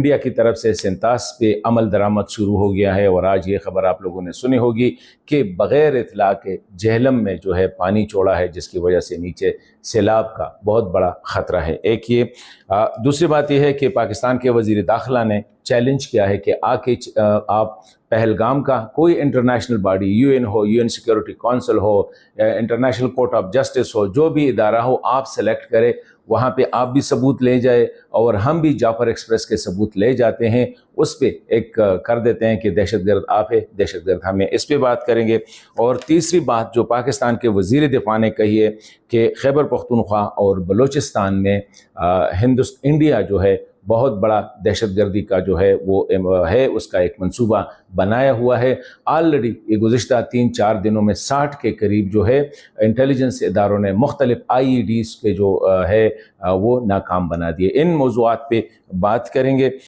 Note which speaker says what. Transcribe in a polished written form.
Speaker 1: India کی طرف سے سینتاس پہ عمل درآمد شروع ہو گیا ہے، اور آج یہ خبر آپ لوگوں نے سنی ہوگی کہ بغیر اطلاع کے جہلم میں جو ہے پانی چھوڑا ہے، جس کی وجہ سے نیچے سیلاب کا بہت بڑا خطرہ ہے۔ ایک یہ دوسری بات یہ ہے کہ پاکستان کے وزیر داخلہ نے چیلنج کیا ہے کہ آپ پہلگام کا کوئی انٹرنیشنل باڈی، یو این ہو، یو این سیکیورٹی کونسل ہو، انٹرنیشنل کورٹ آف جسٹس ہو، جو بھی ادارہ ہو، آپ سلیکٹ کرے، وہاں پہ آپ بھی ثبوت لے جائے اور ہم بھی جعفر ایکسپریس کے ثبوت لے جاتے ہیں، اس پہ ایک کر دیتے ہیں کہ دہشت گرد آپ ہے، دہشت گرد ہمیں، اس پہ بات کریں گے۔ اور تیسری بات جو پاکستان کے وزیر دفاع نے کہی ہے کہ خیبر پختونخوا اور بلوچستان میں انڈیا جو ہے بہت بڑا دہشت گردی کا جو ہے وہ ہے، اس کا ایک منصوبہ بنایا ہوا ہے۔ آلریڈی یہ گزشتہ 3-4 دنوں میں 60 کے قریب جو ہے انٹیلیجنس اداروں نے مختلف IEDs کے جو ہے وہ ناکام بنا دیے۔ ان موضوعات پہ بات کریں گے۔